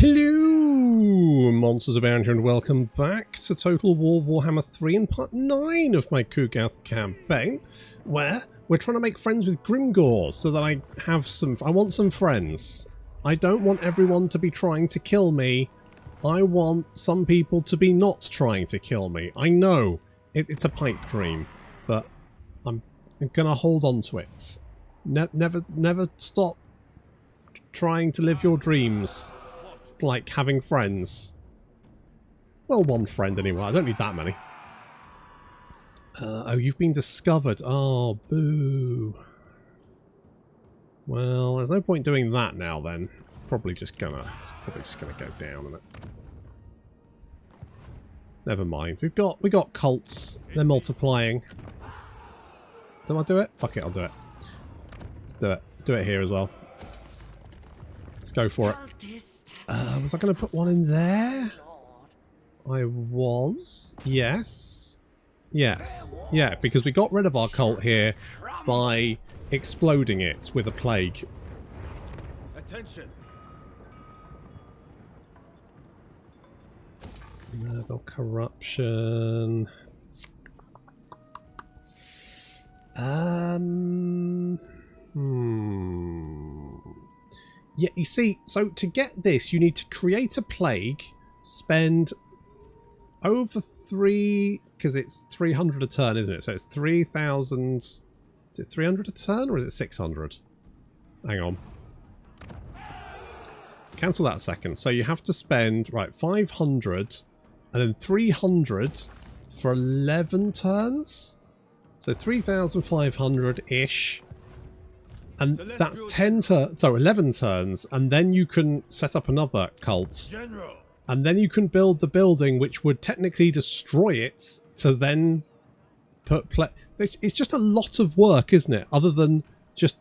Hello, monsters abound here, and welcome back to Total War Warhammer 3 in part 9 of my Ku'gath campaign, where we're trying to make friends with Grimgor so that I want some friends. I don't want everyone to be trying to kill me. I want some people to be not trying to kill me. I know it's a pipe dream, but I'm gonna hold on to it. Never stop trying to live your dreams. Like having friends. Well, one friend anyway. I don't need that many. Oh, you've been discovered. Oh, boo. Well, there's no point doing that now then. It's probably just gonna go down, isn't it? Never mind. We got cults. They're multiplying. Do I do it? Fuck it, I'll do it. Let's do it. Do it here as well. Let's go for it. Was I going to put one in there? I was. Yes. Yes. Yeah, because we got rid of our cult here by exploding it with a plague. Attention. Nurgle corruption. Yeah, you see, so to get this, you need to create a plague, spend over because it's 300 a turn, isn't it? So it's 3,000, is it 300 a turn or is it 600? Hang on. Cancel that a second. So you have to spend, right, 500 and then 300 for 11 turns? So 3,500-ish. And so that's 11 turns, and then you can set up another cult. General. And then you can build the building which would technically destroy it to then put it's just a lot of work, isn't it? Other than just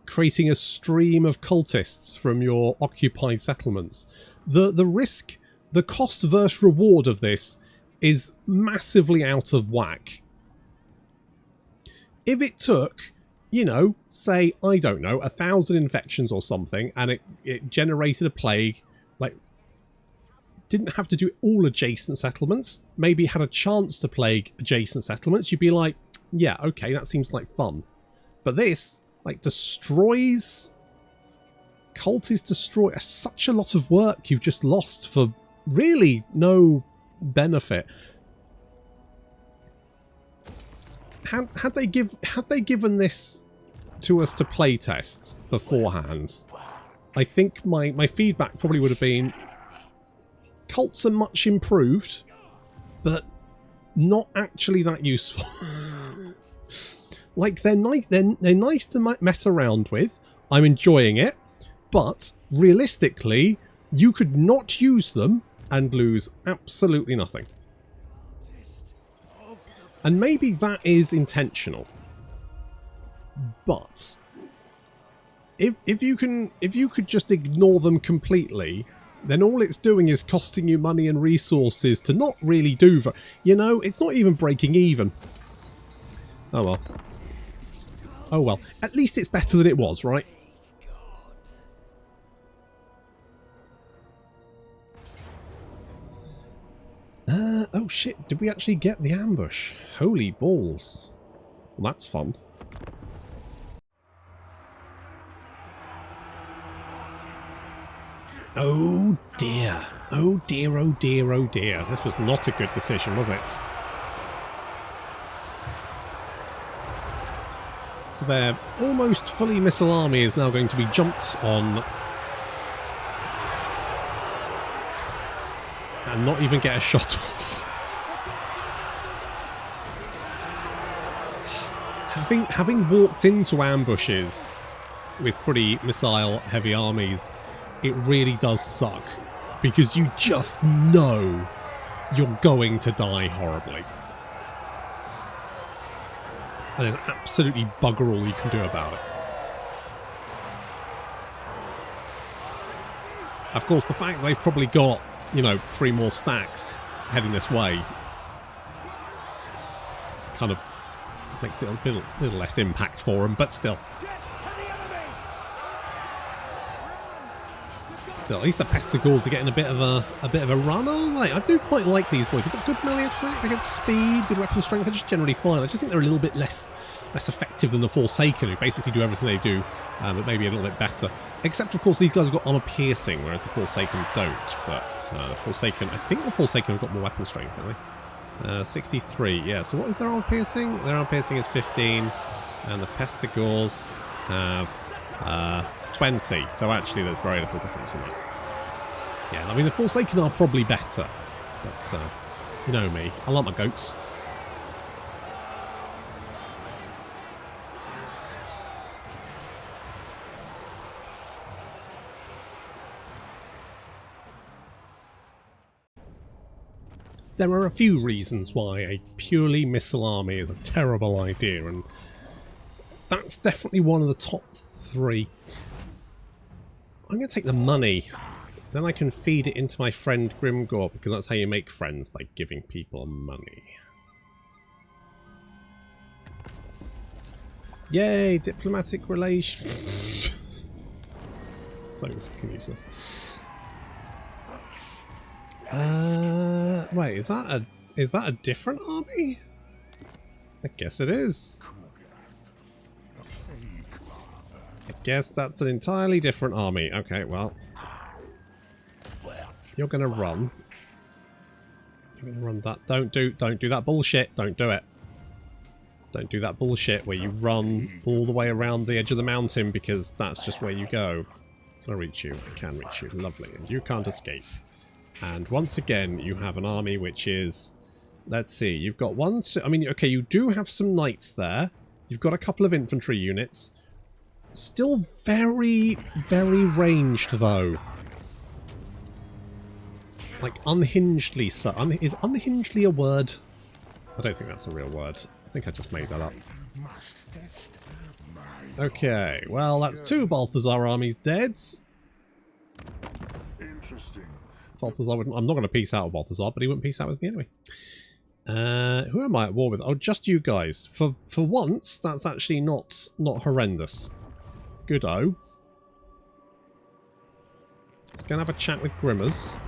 creating a stream of cultists from your occupied settlements. The risk, the cost versus reward of this is massively out of whack. If it took, you know, say, I don't know, 1,000 infections or something, and it generated a plague, like, didn't have to do all adjacent settlements, maybe had a chance to plague adjacent settlements, you'd be like, yeah, okay, that seems like fun. But this, like, destroys... Cult is destroy... Such a lot of work you've just lost for really no benefit. Had they given this to us to playtest beforehand, I think my feedback probably would have been cults are much improved, but not actually that useful. Like they're nice to mess around with. I'm enjoying it, but realistically, you could not use them and lose absolutely nothing. And maybe that is intentional. But if you could just ignore them completely, then all it's doing is costing you money and resources to not really do you know, it's not even breaking even. Oh well. Oh well. At least it's better than it was, right? Oh shit, did we actually get the ambush? Holy balls. Well, that's fun. Oh dear. Oh dear, oh dear, oh dear. This was not a good decision, was it? So their almost fully missile army is now going to be jumped on and not even get a shot off. Having walked into ambushes with pretty missile heavy armies, it really does suck because you just know you're going to die horribly. And there's absolutely bugger all you can do about it. Of course, the fact they've probably got, you know, 3 more stacks heading this way kind of makes it a little less impact for them, but still. So at least the Pestigors are getting a bit of a run, aren't they? I do quite like these boys. They've got good melee attack, they've got speed, good weapon strength. They're just generally fine. I just think they're a little bit less effective than the Forsaken, who basically do everything they do, but maybe a little bit better. Except, of course, these guys have got armor piercing, whereas the Forsaken don't. But the Forsaken, I think the Forsaken have got more weapon strength, don't they? 63, yeah. So what is their armor piercing? Their armor piercing is 15, and the Pestigors have 20. So actually, there's very little difference in that. Yeah, I mean, the Forsaken are probably better, but you know me, I like my goats. There are a few reasons why a purely missile army is a terrible idea, and that's definitely one of the top 3. I'm going to take the money, then I can feed it into my friend Grimgor, because that's how you make friends, by giving people money. Yay, diplomatic relations. So fucking useless. Wait, is that a different army? I guess it is. I guess that's an entirely different army. Okay, well, you're gonna run. You're gonna run that. Don't do that bullshit. Don't do it. Don't do that bullshit where you run all the way around the edge of the mountain, because that's just where you go. Can I reach you? I can reach you. Lovely. And you can't escape. And once again, you have an army which is... Let's see, you've got one... I mean, okay, you do have some knights there. You've got a couple of infantry units. Still very, very ranged, though. Like, unhingedly so. Is unhingedly a word? I don't think that's a real word. I think I just made that up. Okay, well, that's 2 Balthazar armies dead. Interesting. Balthazar wouldn't... I'm not going to peace out with Balthazar, but he wouldn't peace out with me anyway. Who am I at war with? Oh, just you guys. For once, that's actually not horrendous. Good-o. Let's go and have a chat with Grimmers.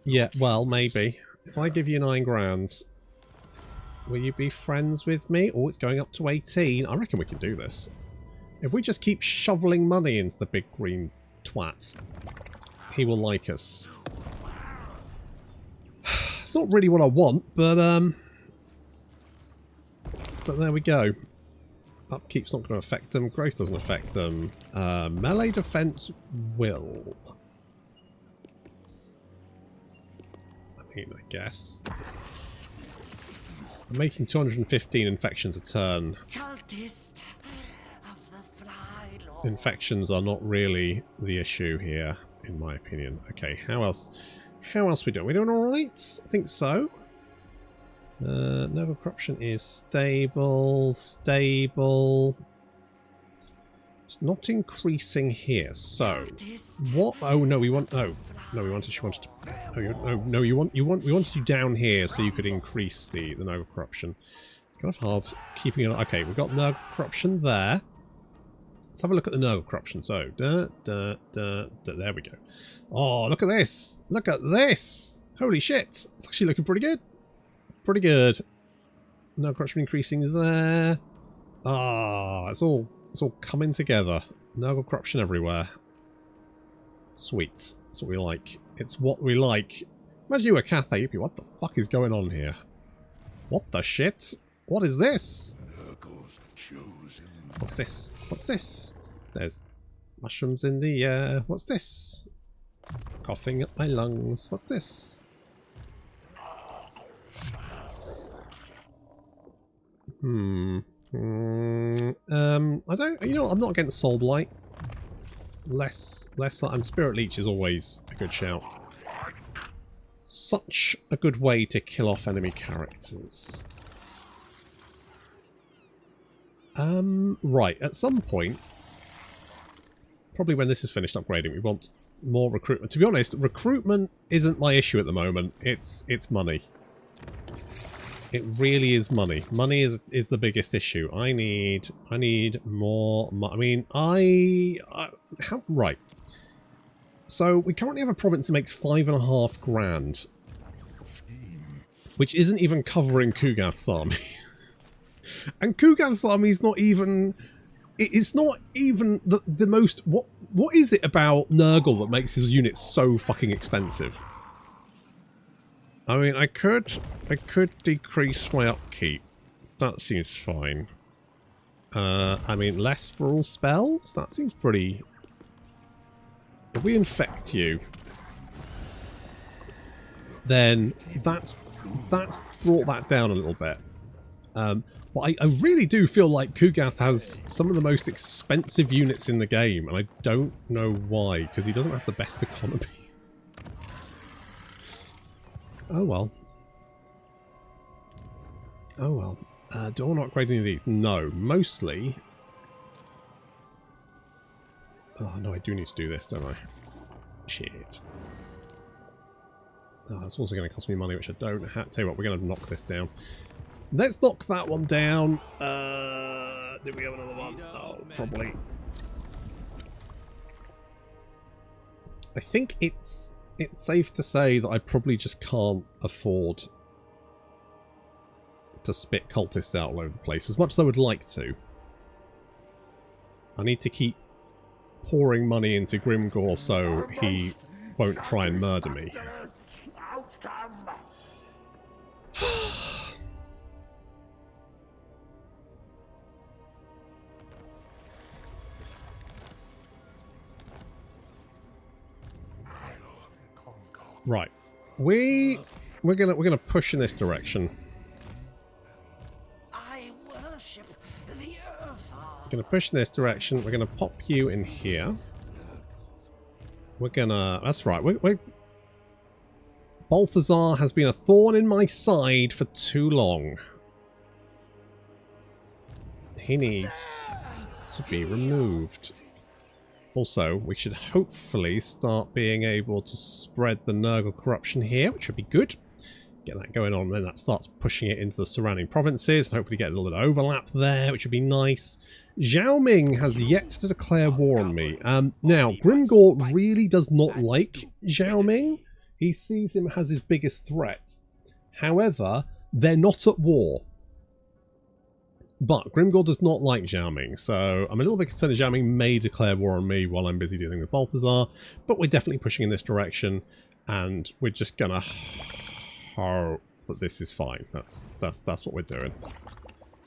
Yeah, well, maybe. If I give you 9 grand, will you be friends with me? Oh, it's going up to 18. I reckon we can do this. If we just keep shoveling money into the big green twat, he will like us. It's not really what I want, but there we go. Upkeep's not going to affect them. Growth doesn't affect them. Melee defense will. I mean, I guess. I'm making 215 infections a turn. Infections are not really the issue here, in my opinion. Okay, how else? How else are we doing? We doing all right? I think so. Nurgle corruption is stable. Stable. It's not increasing here. So, what? Oh no, we want. Oh no, we wanted. She wanted to. Oh no, we wanted you down here so you could increase the Nurgle corruption. It's kind of hard keeping it. Okay, we've got Nurgle corruption there. Let's have a look at the Nurgle corruption. So, there we go. Oh, look at this! Look at this! Holy shit! It's actually looking pretty good. Pretty good. Nurgle corruption increasing there. Ah, it's all coming together. Nurgle corruption everywhere. Sweet. That's what we like. It's what we like. Imagine you were Cathay. You'd be, what the fuck is going on here? What the shit? What is this? What's this? What's this? There's mushrooms in the air. What's this? Coughing up my lungs. What's this? I don't... You know what? I'm not against Soul Blight. Less... And Spirit Leech is always a good shout. Such a good way to kill off enemy characters. Right, at some point, probably when this is finished upgrading, we want more recruitment. To be honest, recruitment isn't my issue at the moment. It's money. It really is money. Money is the biggest issue. I need more. I mean, right. So we currently have a province that makes 5.5 grand, which isn't even covering Ku'gath's army. And Ku'gath's army is not even... It's not even the most... What is it about Nurgle that makes his units so fucking expensive? I mean, I could decrease my upkeep. That seems fine. I mean, less for all spells? That seems pretty... If we infect you, then that's brought that down a little bit. But I really do feel like Ku'gath has some of the most expensive units in the game, and I don't know why, because he doesn't have the best economy. Oh well. Oh well. Do I want to upgrade any of these? No. Mostly... Oh no, I do need to do this, don't I? Shit. Oh, that's also going to cost me money, which I don't have. Tell you what, we're going to knock this down. Let's knock that one down. Did we have another one? Oh, probably. I think it's safe to say that I probably just can't afford to spit cultists out all over the place, as much as I would like to. I need to keep pouring money into Grimgor so he won't try and murder me. Right, we're gonna push in this direction. I worship the earth. Gonna push in this direction. We're gonna pop you in here. We're gonna. That's right. We're Balthazar has been a thorn in my side for too long. He needs to be removed. Also, we should hopefully start being able to spread the Nurgle corruption here, which would be good. Get that going on, and then that starts pushing it into the surrounding provinces, and hopefully get a little bit of overlap there, which would be nice. Zhao Ming has yet to declare war on me. Now, Grimgor really does not like Zhao Ming. He sees him as his biggest threat. However, they're not at war. But Grimgor does not like Zhao Ming, so I'm a little bit concerned that Zhao Ming may declare war on me while I'm busy dealing with Balthazar, but we're definitely pushing in this direction, and we're just gonna hope that this is fine. That's what we're doing.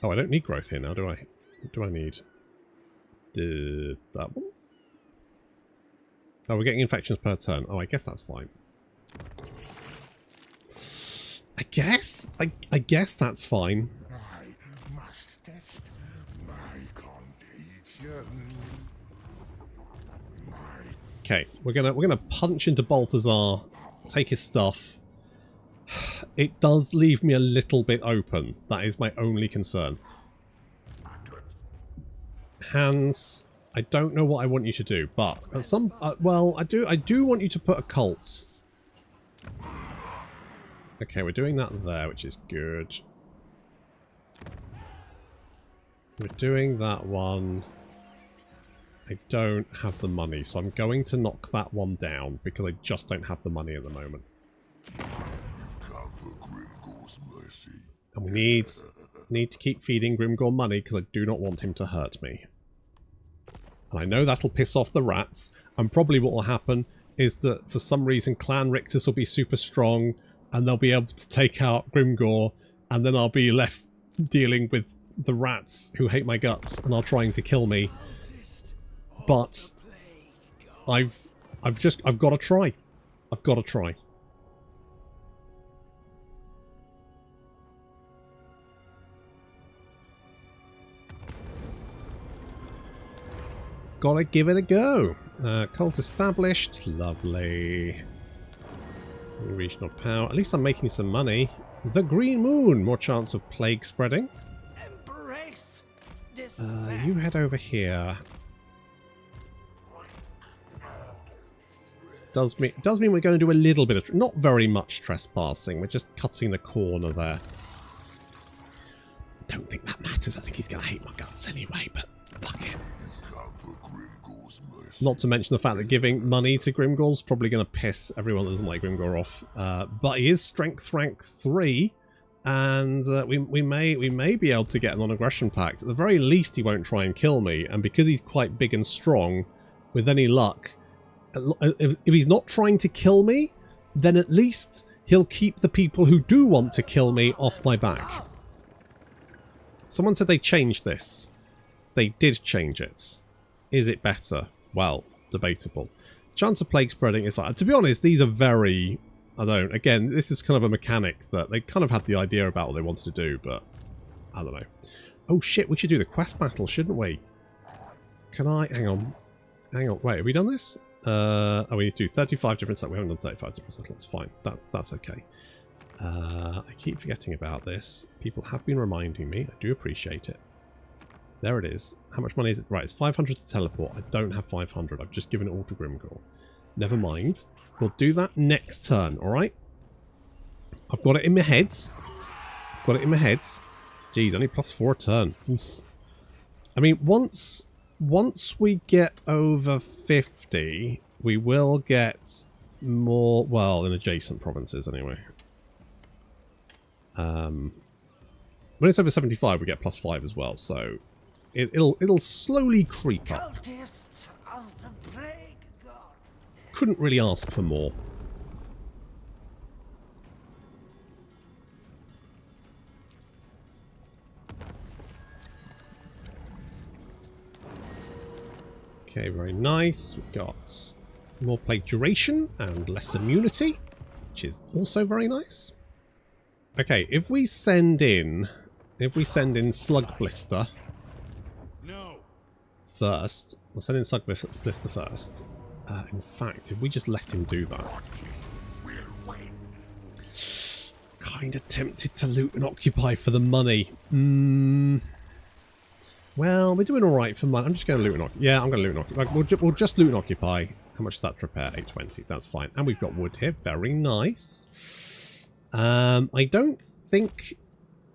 Oh, I don't need growth here now, do I? What do I need? That one? Oh, we're getting infections per turn. Oh, I guess that's fine. I guess that's fine. Okay, we're gonna punch into Balthazar, take his stuff. It does leave me a little bit open. That is my only concern. Hans, I don't know what I want you to do, but at some well, I do want you to put a cult. Okay, we're doing that there, which is good. We're doing that one. I don't have the money, so I'm going to knock that one down because I just don't have the money at the moment. And we need to keep feeding Grimgor money because I do not want him to hurt me. And I know that'll piss off the rats, and probably what will happen is that for some reason Clan Rictus will be super strong and they'll be able to take out Grimgor, and then I'll be left dealing with the rats who hate my guts and are trying to kill me. But I've got to try. I've got to try. Gotta give it a go. Cult established. Lovely. Regional power. At least I'm making some money. The Green Moon. More chance of plague spreading. Embrace this. You head over here. Does mean we're going to do a little bit of... Not very much trespassing. We're just cutting the corner there. I don't think that matters. I think he's going to hate my guts anyway, but fuck it. Not to mention the fact that giving money to Grimgor is probably going to piss everyone that doesn't like Grimgor off. But he is strength rank 3, and we may be able to get a non-aggression pact. At the very least, he won't try and kill me, and because he's quite big and strong, with any luck, if he's not trying to kill me, then at least he'll keep the people who do want to kill me off my back. Someone said they changed this. They did change it. Is it better? Well, debatable. Chance of plague spreading is fine. To be honest, these are very... Again, this is kind of a mechanic that they kind of had the idea about what they wanted to do, but I don't know. Oh shit, we should do the quest battle, shouldn't we? Can I... Hang on. Wait, have we done this? Oh, we need to do 35 different settlements. We haven't done 35 different settlements. Fine. That's okay. I keep forgetting about this. People have been reminding me. I do appreciate it. There it is. How much money is it? Right, it's 500 to teleport. I don't have 500. I've just given it all to Grimgor. Never mind. We'll do that next turn, alright? I've got it in my heads. Geez, only +4 a turn. Oof. I mean, once we get over 50, we will get more, well, in adjacent provinces anyway. When it's over 75, we get +5 as well, so it'll slowly creep up. Cultists of the plague god. Couldn't really ask for more. Okay, very nice. We've got more plague duration and less immunity, which is also very nice. Okay, if we send in Slug Blister first, we'll send in Slug Blister first. In fact, if we just let him do that. Kinda tempted to loot and occupy for the money. Well, we're doing alright for money. I'm just going to loot and occupy. Yeah, I'm going to loot and occupy. We'll just loot and occupy. How much is that to repair? 820. That's fine. And we've got wood here. Very nice. I don't think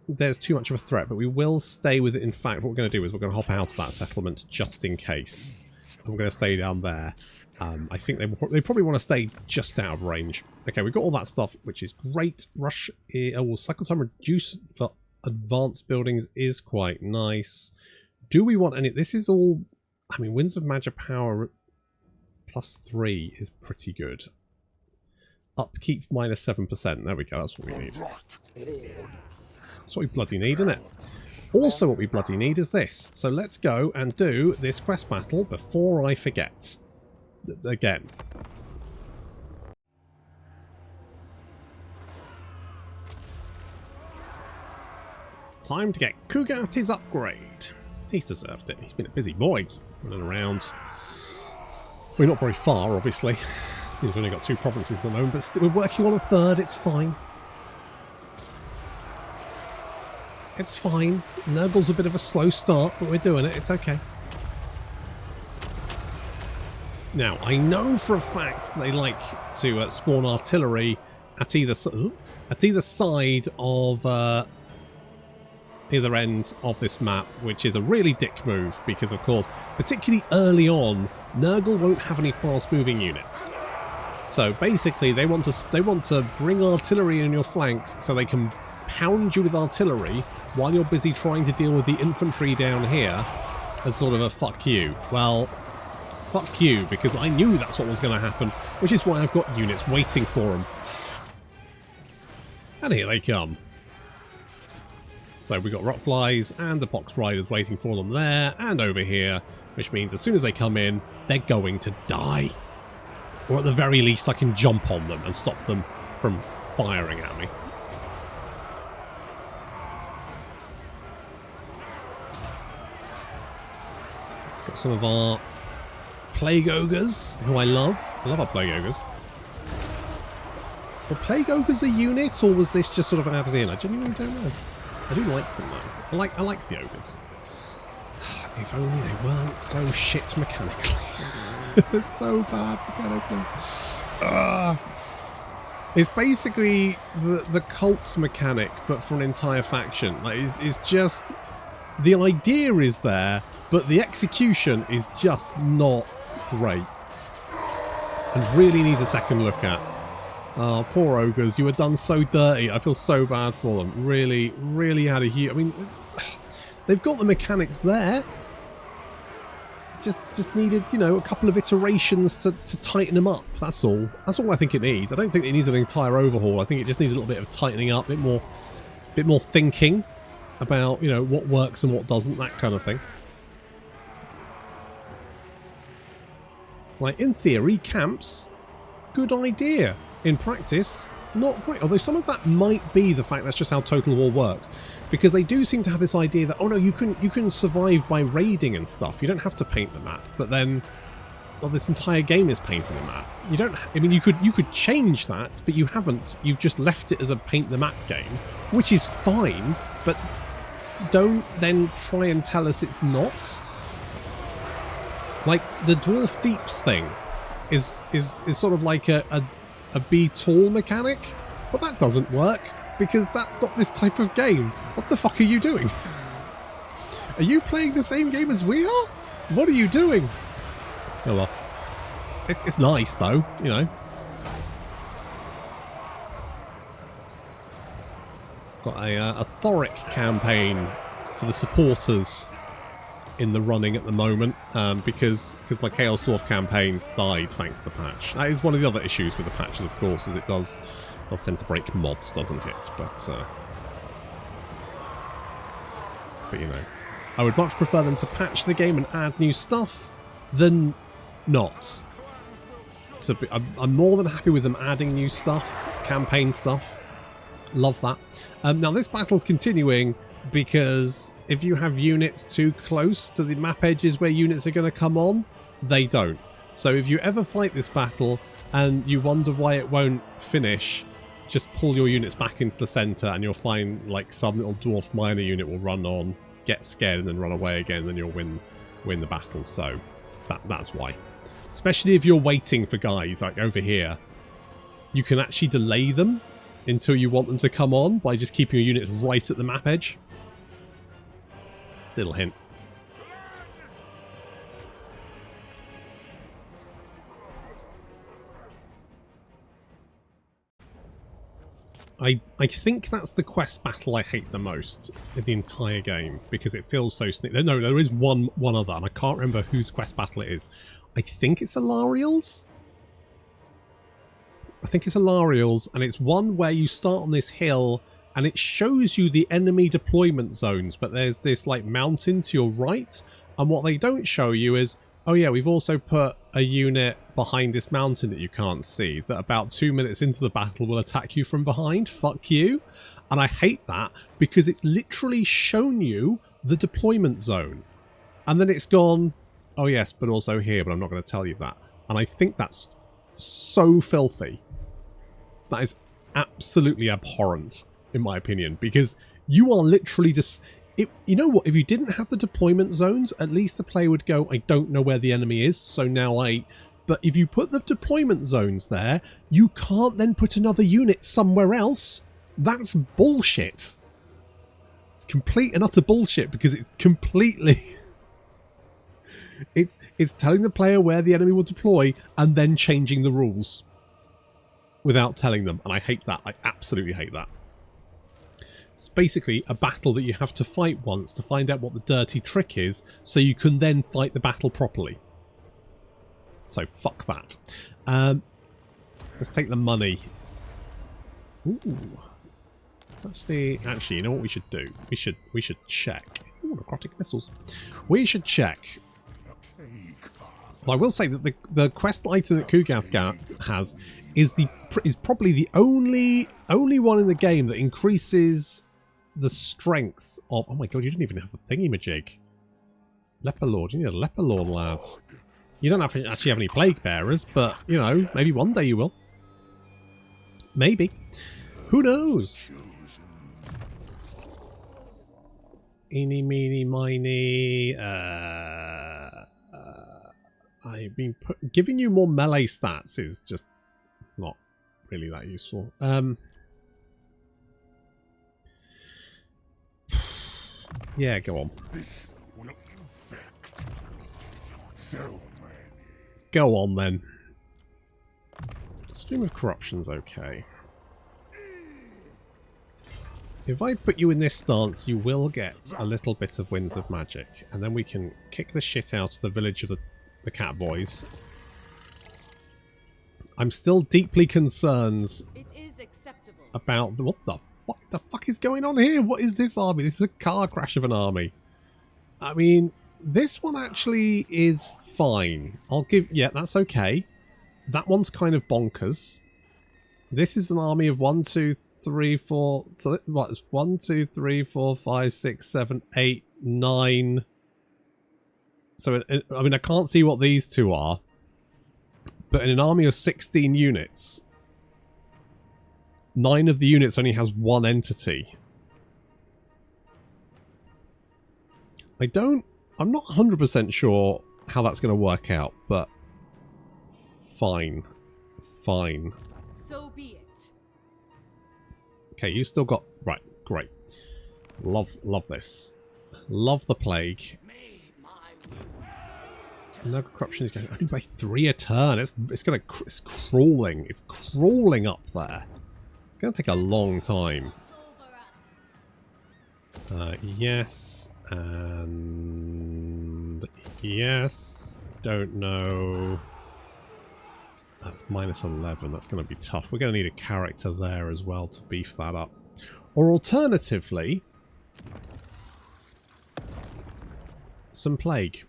there's too much of a threat, but we will stay with it. In fact, what we're going to do is we're going to hop out of that settlement just in case. And we're going to stay down there. I think they probably want to stay just out of range. Okay, we've got all that stuff, which is great. Rush, cycle time reduce for advanced buildings is quite nice. Do we want any... This is all... I mean, Winds of Magic Power +3 is pretty good. Upkeep -7%. There we go. That's what we need. That's what we bloody need, isn't it? Also what we bloody need is this. So let's go and do this quest battle before I forget. Again. Time to get Ku'gath his upgrade. He's deserved it. He's been a busy boy running around. We're not very far, obviously. We've only got 2 provinces at the moment, but still, we're working on a 3rd. It's fine. It's fine. Nurgle's a bit of a slow start, but we're doing it. It's okay. Now, I know for a fact they like to spawn artillery at either side of either end of this map, which is a really dick move because, of course, particularly early on, Nurgle won't have any fast-moving units. So basically, they want to bring artillery in your flanks so they can pound you with artillery while you're busy trying to deal with the infantry down here as sort of a fuck you. Well, fuck you, because I knew that's what was going to happen, which is why I've got units waiting for them. And here they come. So we've got Rotflies and the Pox Riders waiting for them there and over here, which means as soon as they come in, they're going to die. Or at the very least, I can jump on them and stop them from firing at me. Got some of our Plague Ogres, who I love. I love our Plague Ogres. Were Plague Ogres a unit, or was this just sort of an added in? I genuinely don't know. I do like them though. I like the Ogres. If only they weren't so shit mechanically. They're so bad mechanically. It's basically the cults mechanic, but for an entire faction. Like, it's just... The idea is there, but the execution is just not great. And really needs a second look at. Oh, poor ogres, you were done so dirty. I feel so bad for them. Really, really had a huge... I mean, they've got the mechanics there. Just needed, you know, a couple of iterations to tighten them up. That's all. That's all I think it needs. I don't think it needs an entire overhaul. I think it just needs a little bit of tightening up, a bit more thinking about, you know, what works and what doesn't, that kind of thing. Like, in theory, camps, good idea. In practice, not great. Although some of that might be the fact that's just how Total War works. Because they do seem to have this idea that, oh no, you can survive by raiding and stuff. You don't have to paint the map. But then, well, this entire game is painting the map. You don't, I mean, you could change that, but you haven't. You've just left it as a paint the map game, which is fine, but don't then try and tell us it's not. Like, the Dwarf Deeps thing is sort of like a be tall mechanic, but that doesn't work because that's not this type of game. What the fuck are you doing? Are you playing the same game as we are? What are you doing? Oh well. It's nice though, you know. Got a Thoric campaign for the supporters in the running at the moment, because my Chaos Dwarf campaign died thanks to the patch. That is one of the other issues with the patches, of course, is it does tend to break mods, doesn't it? But you know, I would much prefer them to patch the game and add new stuff than not. So I'm more than happy with them adding new stuff, campaign stuff. Love that. Now this battle's continuing, because if you have units too close to the map edges where units are going to come on, they don't. So if you ever fight this battle and you wonder why it won't finish, just pull your units back into the centre and you'll find like some little dwarf miner unit will run on, get scared and then run away again, and then you'll win the battle. So that's why. Especially if you're waiting for guys like over here, you can actually delay them until you want them to come on by just keeping your units right at the map edge. Little hint. I think that's the quest battle I hate the most in the entire game, because it feels so no, there is one other, and I can't remember whose quest battle it is. I think it's Alariel's. I think it's Alariel's, and it's one where you start on this hill and it shows you the enemy deployment zones, but there's this like mountain to your right, and what they don't show you is, oh yeah, we've also put a unit behind this mountain that you can't see that about 2 minutes into the battle will attack you from behind. Fuck you. And I hate that, because it's literally shown you the deployment zone. And then it's gone, oh yes, but also here, but I'm not going to tell you that. And I think that's so filthy. That is absolutely abhorrent, in my opinion, because you are literally just... you know what? If you didn't have the deployment zones, at least the player would go, I don't know where the enemy is, so now I... But if you put the deployment zones there, you can't then put another unit somewhere else. That's bullshit. It's complete and utter bullshit, because it's completely... it's telling the player where the enemy will deploy and then changing the rules without telling them, and I hate that. I absolutely hate that. It's basically a battle that you have to fight once to find out what the dirty trick is, so you can then fight the battle properly. So fuck that. Let's take the money. Ooh. It's actually, you know what we should do? We should check. Ooh, necrotic missiles. We should check. Well, I will say that the quest item that Ku'gath has is probably the only one in the game that increases the strength of... Oh my god, you didn't even have the thingy-majig. Leper Lord. You need a Leper Lord, lads. You don't have to actually have any Plague Bearers, but, you know, maybe one day you will. Maybe. Who knows? Eeny, meeny, miny... I've been giving you more melee stats is just not really that useful. Yeah, go on. This will infect so many. Go on then. Stream of Corruption's okay. If I put you in this stance, you will get a little bit of Winds of Magic, and then we can kick the shit out of the village of the cat boys. I'm still deeply concerned about what the fuck is going on here? What is this army? This is a car crash of an army. I mean, this one actually is fine. I'll give... Yeah, that's okay. That one's kind of bonkers. This is an army of 1, 2, 3, 4... What? 1, 2, 3, 4, 5, 6, 7, 8, 9... So, I mean, I can't see what these two are. But in an army of 16 units, 9 of the units only has one entity. I'm not 100% sure how that's going to work out, but fine. Fine. So be it. Okay, you still got... Right, great. Love this. Love the plague. Nurgle corruption is going only by 3 a turn. It's crawling. It's crawling up there. It's going to take a long time. Yes and yes. Don't know. That's -11. That's going to be tough. We're going to need a character there as well to beef that up. Or alternatively, some plague.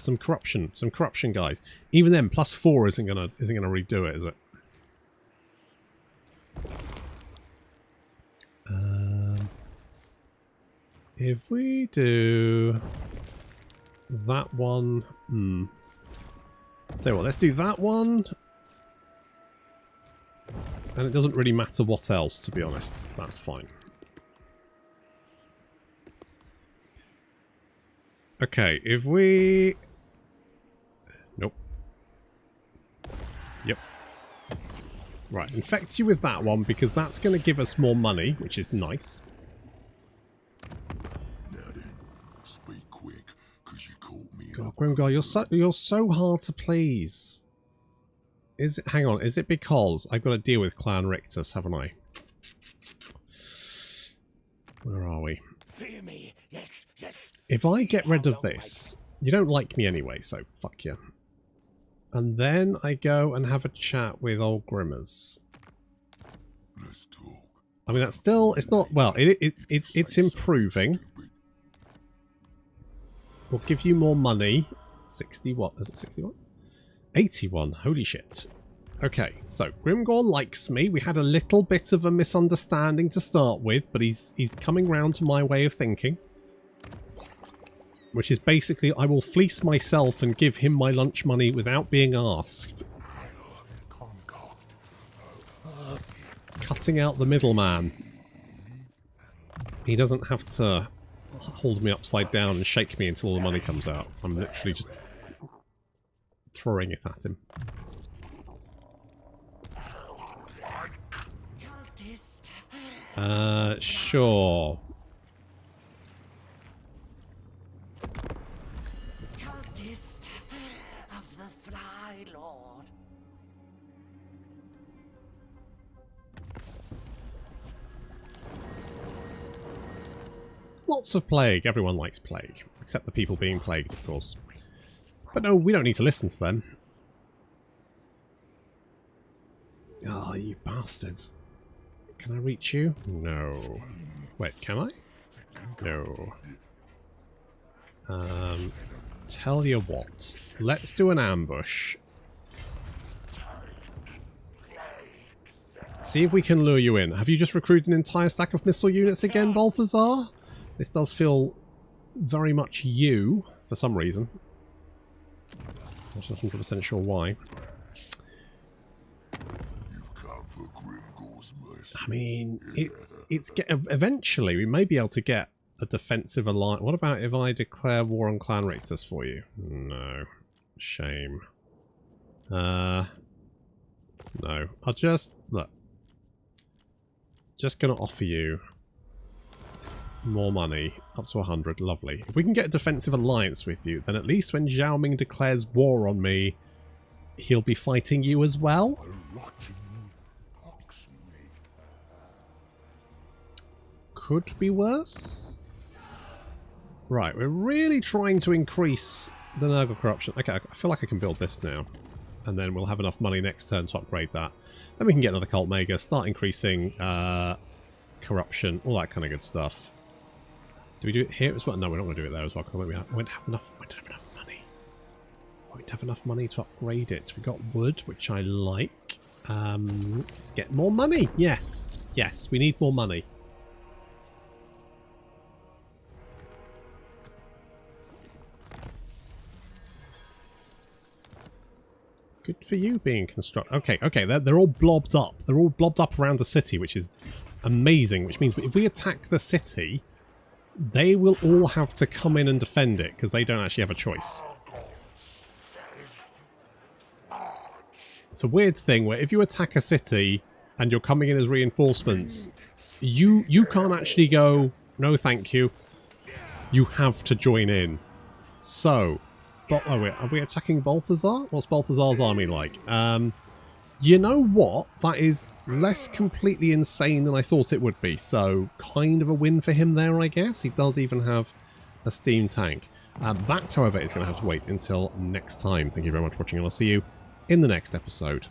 Some corruption guys. Even then, +4 isn't gonna redo it, is it? If we do that one, tell you what, let's do that one, and it doesn't really matter what else, to be honest. That's fine. Okay, if we... Nope. Yep. Right, infect you with that one, because that's going to give us more money, which is nice. God, Grimgar, you're so hard to please. Hang on, is it because I've got to deal with Clan Rictus, haven't I? Where are we? Fear me. Yes, yes. If I get rid of this, you don't like me anyway, so fuck you. And then I go and have a chat with old Grimmers. Let's talk. I mean, that's still, it's not, well, it's improving. We'll give you more money. 60 what? Is it 61? 81. Holy shit. Okay, so Grimgor likes me. We had a little bit of a misunderstanding to start with, but he's coming round to my way of thinking. Which is basically, I will fleece myself and give him my lunch money without being asked. Cutting out the middleman. He doesn't have to hold me upside down and shake me until the money comes out. I'm literally just throwing it at him. Sure. Cultist of the Fly Lord. Lots of plague. Everyone likes plague. Except the people being plagued, of course. But no, we don't need to listen to them. Oh, you bastards. Can I reach you? No. Wait, can I? No. Tell you what. Let's do an ambush. See if we can lure you in. Have you just recruited an entire stack of missile units again, Balthazar? This does feel very much you, for some reason. Not 100% sure why. I mean, eventually we may be able to get a defensive alliance. What about if I declare war on Clan Rictus for you? No. Shame. No. I'll just... Look. Just gonna offer you More money. Up to 100. Lovely. If we can get a defensive alliance with you, then at least when Zhao Ming declares war on me, he'll be fighting you as well. A rotten Poxmaker. Could be worse. Right, we're really trying to increase the Nurgle corruption. Okay, I feel like I can build this now. And then we'll have enough money next turn to upgrade that. Then we can get another cult mega, start increasing corruption, all that kind of good stuff. Do we do it here as well? No, we're not going to do it there as well because we won't have enough money. Won't have enough money to upgrade it. We got wood, which I like. Let's get more money. Yes, yes, we need more money. Good for you being constructed. Okay, they're all blobbed up. They're all blobbed up around the city, which is amazing. Which means if we attack the city, they will all have to come in and defend it because they don't actually have a choice. It's a weird thing where if you attack a city and you're coming in as reinforcements, you can't actually go, no thank you. You have to join in. So... Oh wait, are we attacking Balthazar? What's Balthazar's army like? You know what? That is less completely insane than I thought it would be. So, kind of a win for him there, I guess. He does even have a steam tank. That, however, is going to have to wait until next time. Thank you very much for watching, and I'll see you in the next episode.